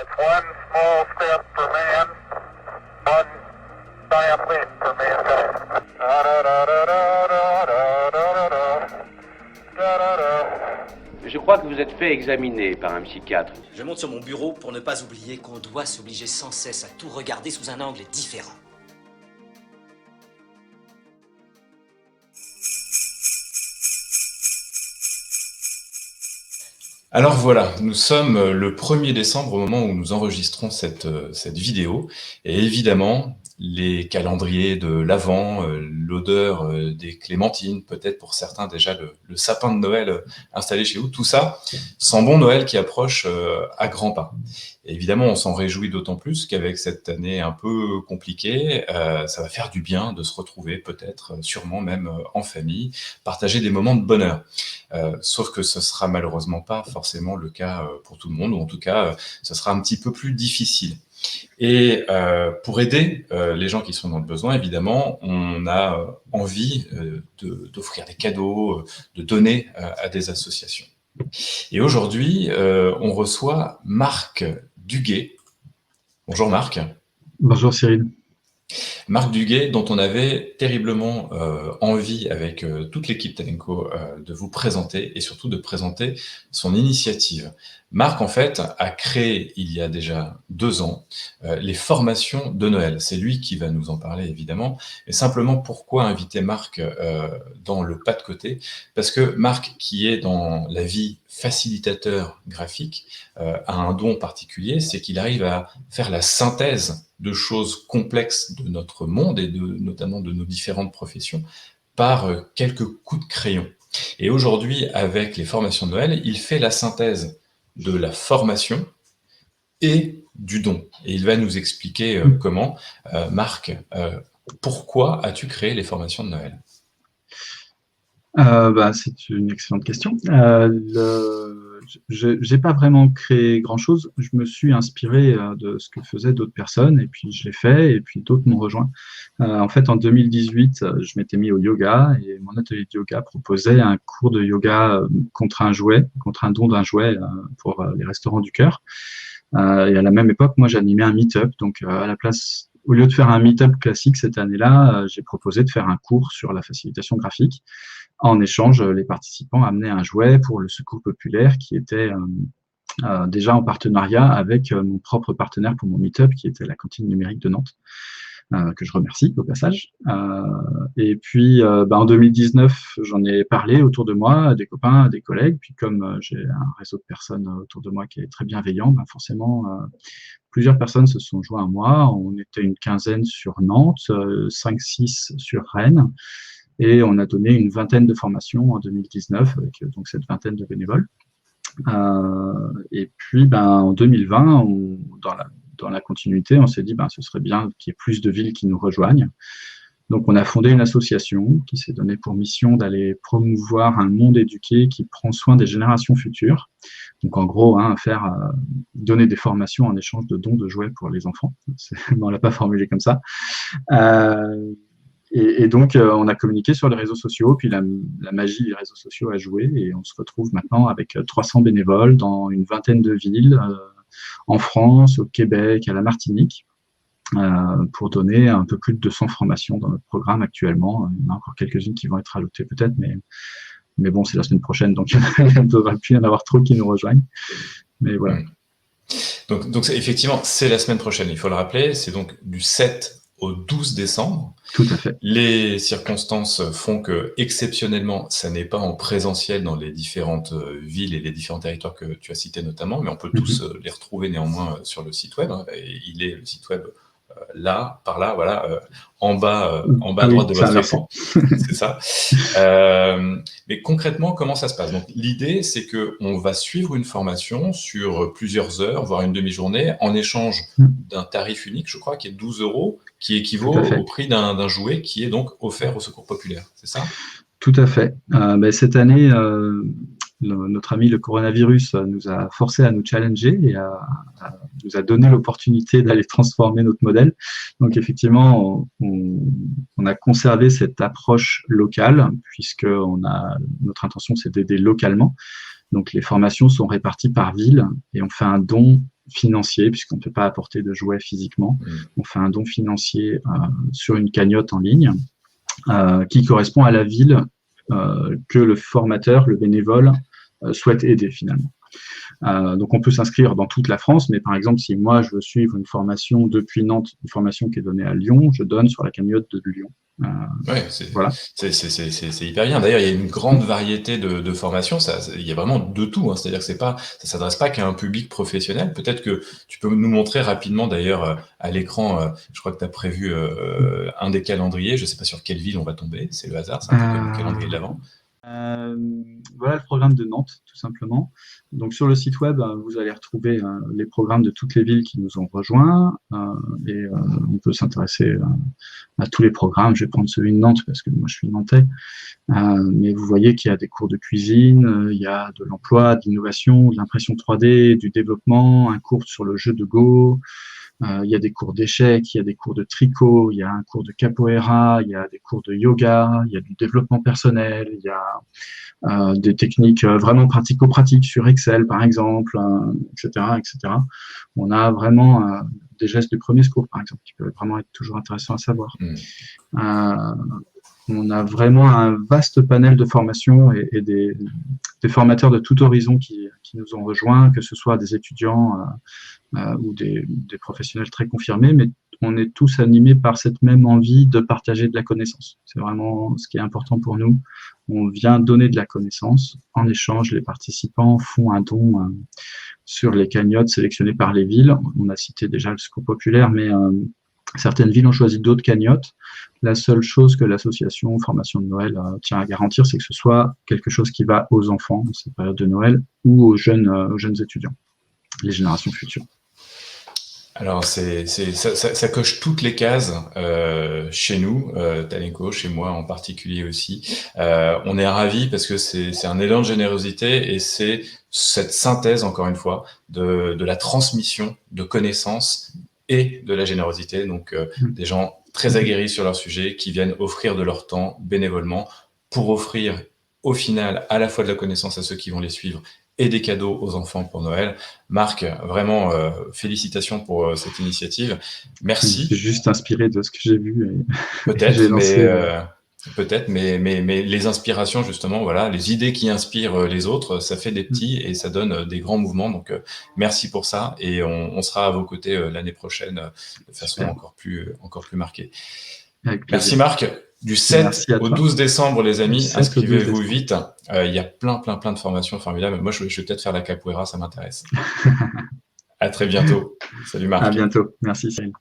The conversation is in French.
One small step for man, one giant leap for mankind. Je crois que vous êtes fait examiner par un psychiatre. Je monte sur mon bureau pour ne pas oublier qu'on doit s'obliger sans cesse à tout regarder sous un angle différent. Alors voilà, nous sommes le 1er décembre au moment où nous enregistrons cette vidéo. Et évidemment, les calendriers de l'Avent, l'odeur des clémentines, peut-être pour certains déjà le sapin de Noël installé chez vous, tout ça sent bon Noël qui approche à grands pas. Et évidemment, on s'en réjouit d'autant plus qu'avec cette année un peu compliquée, ça va faire du bien de se retrouver peut-être, sûrement même en famille, partager des moments de bonheur. Sauf que ce sera malheureusement pas forcément le cas pour tout le monde, ou en tout cas, ce sera un petit peu plus difficile. Et pour aider les gens qui sont dans le besoin, évidemment, on a envie d'offrir des cadeaux, de donner à des associations. Et aujourd'hui, on reçoit Marc Duguet. Bonjour Marc. Bonjour Cyril. Marc Duguet, dont on avait terriblement envie avec toute l'équipe Talenco de vous présenter et surtout de présenter son initiative. Marc, en fait, a créé il y a déjà 2 ans les formations de Noël. C'est lui qui va nous en parler, évidemment. Et simplement, pourquoi inviter Marc dans le pas de côté? Parce que Marc, qui est dans la vie facilitateur graphique, a un don particulier, c'est qu'il arrive à faire la synthèse de choses complexes de notre monde et notamment de nos différentes professions par quelques coups de crayon. Et aujourd'hui, avec les formations de Noël, il fait la synthèse de la formation et du don. Et il va nous expliquer comment. Marc, pourquoi as-tu créé les formations de Noël? C'est une excellente question. J'ai pas vraiment créé grand-chose. Je me suis inspiré de ce que faisaient d'autres personnes, et puis je l'ai fait, et puis d'autres m'ont rejoint. En fait, en 2018, je m'étais mis au yoga, et mon atelier de yoga proposait un cours de yoga contre un jouet, contre un don d'un jouet pour les restaurants du cœur. Et à la même époque, moi, j'animais un meet-up, donc à la place, au lieu de faire un meet-up classique cette année-là, j'ai proposé de faire un cours sur la facilitation graphique. En échange, les participants amenaient un jouet pour le secours populaire qui était déjà en partenariat avec mon propre partenaire pour mon meet-up, qui était la cantine numérique de Nantes, que je remercie au passage. Et puis, en 2019, j'en ai parlé autour de moi, à des copains, à des collègues. Puis comme j'ai un réseau de personnes autour de moi qui est très bienveillant, forcément, plusieurs personnes se sont joints à moi. On était une quinzaine sur Nantes, 5-6 sur Rennes. Et on a donné une vingtaine de formations en 2019, avec donc cette vingtaine de bénévoles. Et puis, en 2020, dans la continuité, on s'est dit ce serait bien qu'il y ait plus de villes qui nous rejoignent. Donc, on a fondé une association qui s'est donnée pour mission d'aller promouvoir un monde éduqué qui prend soin des générations futures. Donc, en gros, donner des formations en échange de dons de jouets pour les enfants. On ne l'a pas formulé comme ça. Et donc, on a communiqué sur les réseaux sociaux, puis la magie des réseaux sociaux a joué, et on se retrouve maintenant avec 300 bénévoles dans une vingtaine de villes, en France, au Québec, à la Martinique, pour donner un peu plus de 200 formations dans notre programme actuellement. Il y en a encore quelques-unes qui vont être ajoutées peut-être, mais bon, c'est la semaine prochaine, donc il ne devrait plus y en avoir trop qui nous rejoignent. Mais voilà. Donc effectivement, c'est la semaine prochaine, il faut le rappeler, c'est donc du 7 au 12 décembre. Tout à fait. Les circonstances font que, exceptionnellement, ça n'est pas en présentiel dans les différentes villes et les différents territoires que tu as cités notamment, mais on peut tous les retrouver néanmoins sur le site web. Et il est le site web là, par là, voilà, en bas à droite de votre écran. C'est ça. Mais concrètement, comment ça se passe? Donc, l'idée, c'est qu'on va suivre une formation sur plusieurs heures, voire une demi-journée, en échange d'un tarif unique, je crois, qui est 12 €, qui équivaut au prix d'un jouet qui est donc offert au Secours populaire. C'est ça? Tout à fait. Cette année, notre ami le coronavirus nous a forcé à nous challenger et nous a donné l'opportunité d'aller transformer notre modèle. Donc effectivement, on a conservé cette approche locale, puisque notre intention, c'est d'aider localement. Donc les formations sont réparties par ville et on fait un don financier, puisqu'on ne peut pas apporter de jouets physiquement. On fait un don financier sur une cagnotte en ligne qui correspond à la ville que le formateur, le bénévole, souhaite aider finalement. Donc on peut s'inscrire dans toute la France, mais par exemple, si moi je veux suivre une formation depuis Nantes, une formation qui est donnée à Lyon, je donne sur la cagnotte de Lyon. Ouais, Voilà. c'est hyper bien. D'ailleurs, il y a une grande variété de formations. Il y a vraiment de tout, hein. C'est-à-dire que ça s'adresse pas qu'à un public professionnel. Peut-être que tu peux nous montrer rapidement, d'ailleurs, à l'écran. Je crois que tu as prévu un des calendriers. Je sais pas sur quelle ville on va tomber. C'est le hasard. C'est un peu comme le calendrier de l'Avent. Voilà le programme de Nantes, tout simplement. Donc sur le site web, vous allez retrouver les programmes de toutes les villes qui nous ont rejoints et on peut s'intéresser à tous les programmes. Je vais prendre celui de Nantes parce que moi je suis nantais. Mais vous voyez qu'il y a des cours de cuisine, il y a de l'emploi, de l'innovation, de l'impression 3D, du développement, un cours sur le jeu de Go. Il y a des cours d'échecs, il y a des cours de tricot, il y a un cours de capoeira, il y a des cours de yoga, il y a du développement personnel, il y a des techniques vraiment pratico-pratiques sur Excel, par exemple, etc., etc. On a vraiment des gestes de premier secours, par exemple, qui peuvent vraiment être toujours intéressants à savoir. On a vraiment un vaste panel de formations et des formateurs de tout horizon qui nous ont rejoints, que ce soit des étudiants ou des professionnels très confirmés, mais on est tous animés par cette même envie de partager de la connaissance. C'est vraiment ce qui est important pour nous. On vient donner de la connaissance. En échange, les participants font un don sur les cagnottes sélectionnées par les villes. On a cité déjà le Secours populaire, mais certaines villes ont choisi d'autres cagnottes. La seule chose que l'association Formation de Noël tient à garantir, c'est que ce soit quelque chose qui va aux enfants dans cette période de Noël ou aux jeunes étudiants, les générations futures. Alors, ça coche toutes les cases chez nous, Talenco, chez moi en particulier aussi. On est ravis parce que c'est un élan de générosité et c'est cette synthèse, encore une fois, de la transmission de connaissances et de la générosité. Donc, des gens très aguerris sur leur sujet qui viennent offrir de leur temps bénévolement pour offrir au final à la fois de la connaissance à ceux qui vont les suivre et des cadeaux aux enfants pour Noël. Marc, vraiment félicitations pour cette initiative. Merci. Je suis juste inspiré de ce que j'ai vu. Peut-être, mais les inspirations, justement, voilà, les idées qui inspirent les autres, ça fait des petits et ça donne des grands mouvements. Donc, merci pour ça et on sera à vos côtés l'année prochaine de façon encore plus marquée. Merci Marc. Du 7 au 12 décembre, les amis, inscrivez-vous vite. Il y a plein de formations formidables. Moi, je vais peut-être faire la capoeira, ça m'intéresse. À très bientôt. Salut Marc. À bientôt. Merci Cyril.